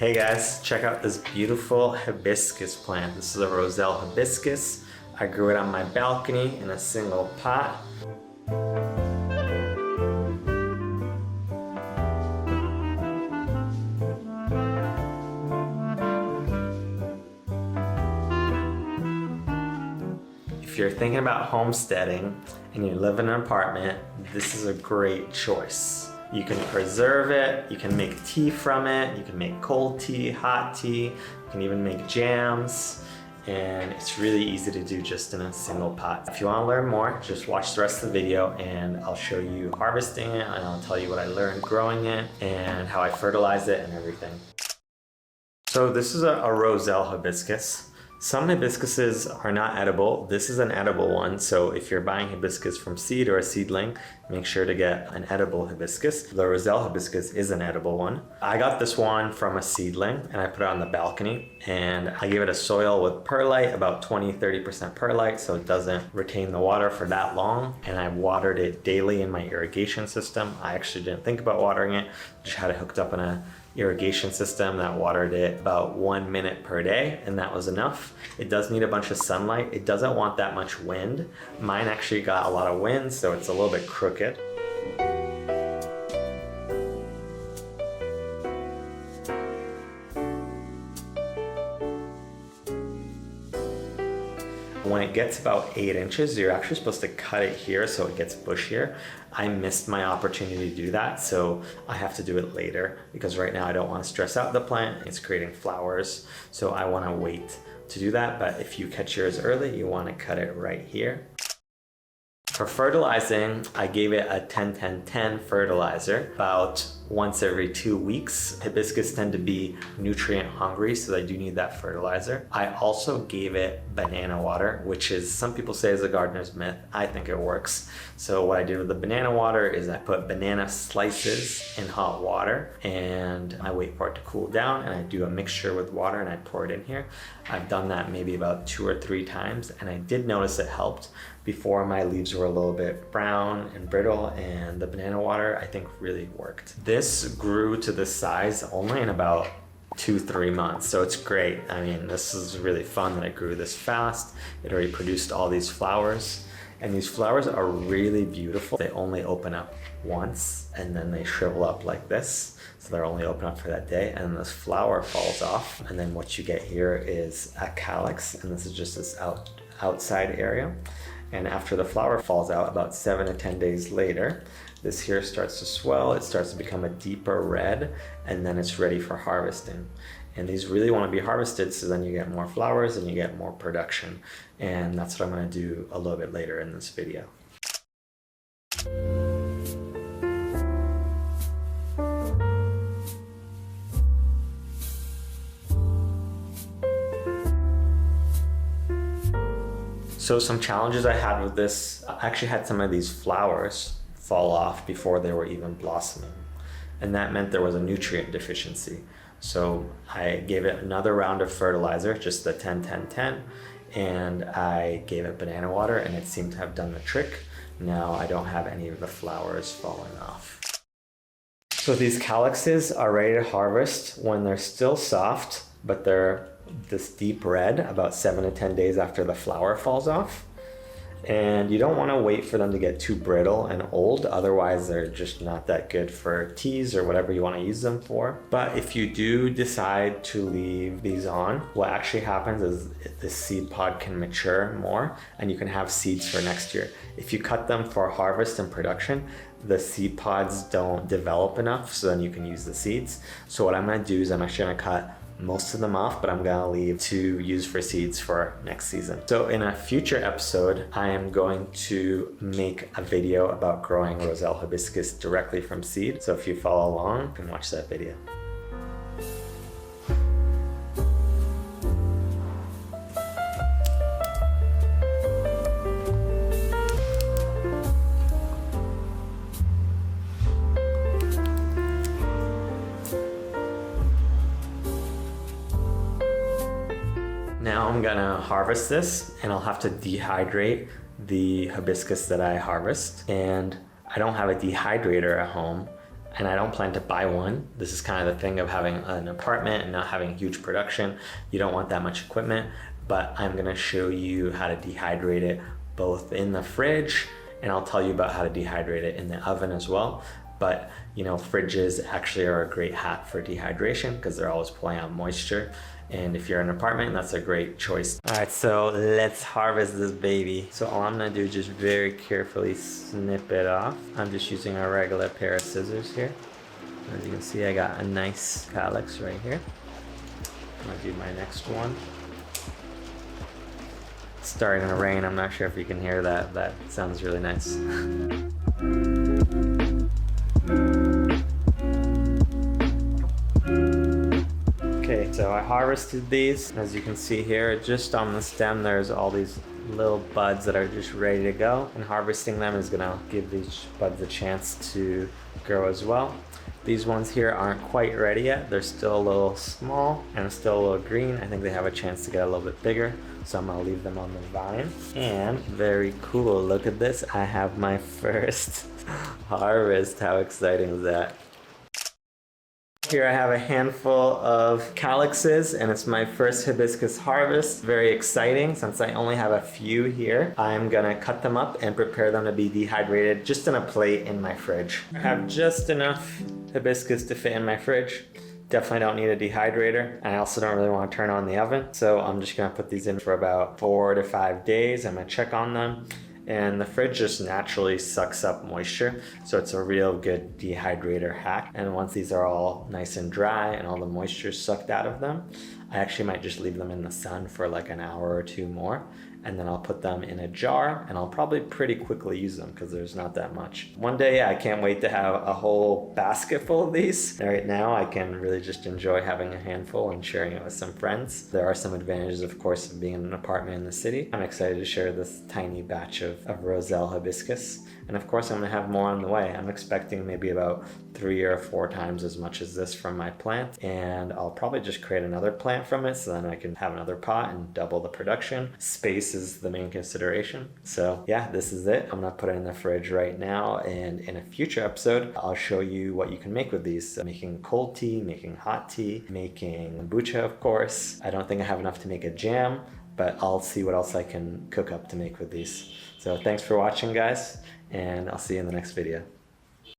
Hey guys, check out this beautiful hibiscus plant. This is a Roselle Hibiscus. I grew it on my balcony in a single pot. If you're thinking about homesteading and you live in an apartment, this is a great choice. You can preserve it, you can make tea from it, you can make cold tea, hot tea, you can even make jams, and it's really easy to do just in a single pot. If you want to learn more, just watch the rest of the video and I'll show you harvesting it, and I'll tell you what I learned growing it and how I fertilize it and everything. So this is a Roselle hibiscus. Some hibiscuses are not edible. This is an edible one, so if you're buying hibiscus from seed or a seedling, make sure to get an edible hibiscus. The Roselle hibiscus is an edible one. I got this one from a seedling and I put it on the balcony, and I gave it a soil with perlite, about 20-30% perlite, so it doesn't retain the water for that long, and I watered it daily in my irrigation system. I actually didn't think about watering it, just had it hooked up in a irrigation system that watered it about 1 minute per day, and that was enough. It does need a bunch of sunlight. It doesn't want that much wind. Mine actually got a lot of wind, so it's a little bit crooked. When it gets about 8 inches, you're actually supposed to cut it here so it gets bushier. I missed my opportunity to do that, so I have to do it later because right now I don't want to stress out the plant. It's creating flowers, so I want to wait to do that. But if you catch yours early, you want to cut it right here. For fertilizing, I gave it a 10-10-10 fertilizer about once every 2 weeks. Hibiscus tend to be nutrient hungry, so they do need that fertilizer. I also gave it banana water, which is, some people say is a gardener's myth. I think it works. So what I did with the banana water is I put banana slices in hot water and I wait for it to cool down, and I do a mixture with water and I pour it in here. I've done that maybe about 2 or 3 times, and I did notice it helped. Before, my leaves were a little bit brown and brittle, and the banana water I think really worked. This grew to this size only in about 2-3 months, so it's great. I mean, this is really fun that it grew this fast. It already produced all these flowers, and these flowers are really beautiful. They only open up once and then they shrivel up like this, so they're only open up for that day, and this flower falls off, and then what you get here is a calyx, and this is just this outside area. And after the flower falls out, about 7 to 10 days later, this here starts to swell, it starts to become a deeper red, and then it's ready for harvesting. And these really want to be harvested, so then you get more flowers and you get more production. And that's what I'm going to do a little bit later in this video. So some challenges I had with this, I actually had some of these flowers fall off before they were even blossoming. And that meant there was a nutrient deficiency. So I gave it another round of fertilizer, just the 10-10-10, and I gave it banana water, and it seemed to have done the trick. Now I don't have any of the flowers falling off. So these calyxes are ready to harvest when they're still soft, but they're this deep red about 7 to 10 days after the flower falls off. And you don't want to wait for them to get too brittle and old, otherwise they're just not that good for teas or whatever you want to use them for. But if you do decide to leave these on, what actually happens is the seed pod can mature more and you can have seeds for next year. If you cut them for harvest and production, the seed pods don't develop enough, so then you can use the seeds. So what I'm going to do is I'm actually going to cut most of them off, but I'm gonna leave to use for seeds for next season. So in a future episode, I am going to make a video about growing Roselle hibiscus directly from seed. So if you follow along, you can watch that video. Now I'm gonna harvest this, and I'll have to dehydrate the hibiscus that I harvest. And I don't have a dehydrator at home, and I don't plan to buy one. This is kind of the thing of having an apartment and not having huge production. You don't want that much equipment, but I'm gonna show you how to dehydrate it both in the fridge, and I'll tell you about how to dehydrate it in the oven as well. But you know, fridges actually are a great hack for dehydration because they're always pulling out moisture. And if you're in an apartment, that's a great choice. All right, so let's harvest this baby. So all I'm gonna do is just very carefully snip it off. I'm just using a regular pair of scissors here. As you can see, I got a nice calyx right here. I'm gonna do my next one. It's starting to rain. I'm not sure if you can hear that. That sounds really nice. Okay, so I harvested these. As you can see here, just on the stem, there's all these little buds that are just ready to go. And harvesting them is gonna give these buds a chance to grow as well. These ones here aren't quite ready yet. They're still a little small and still a little green. I think they have a chance to get a little bit bigger. So I'm gonna leave them on the vine. And very cool, look at this. I have my first harvest. How exciting is that? Here I have a handful of calyxes, and it's my first hibiscus harvest. Very exciting. Since I only have a few here, I'm gonna cut them up and prepare them to be dehydrated just in a plate in my fridge. I have just enough hibiscus to fit in my fridge. Definitely don't need a dehydrator. And I also don't really want to turn on the oven. So I'm just gonna put these in for about 4 to 5 days. I'm gonna check on them. And the fridge just naturally sucks up moisture, so it's a real good dehydrator hack. And once these are all nice and dry and all the moisture is sucked out of them, I actually might just leave them in the sun for like an hour or two more, and then I'll put them in a jar, and I'll probably pretty quickly use them because there's not that much. One day, I can't wait to have a whole basket full of these. Right now, I can really just enjoy having a handful and sharing it with some friends. There are some advantages, of course, of being in an apartment in the city. I'm excited to share this tiny batch of Roselle Hibiscus. And of course, I'm gonna have more on the way. I'm expecting maybe about 3 or 4 times as much as this from my plant. And I'll probably just create another plant from it so then I can have another pot and double the production. Space is the main consideration. So yeah, this is it. I'm gonna put it in the fridge right now. And in a future episode, I'll show you what you can make with these. So making cold tea, making hot tea, making kombucha, of course. I don't think I have enough to make a jam, but I'll see what else I can cook up to make with these. So thanks for watching, guys, and I'll see you in the next video.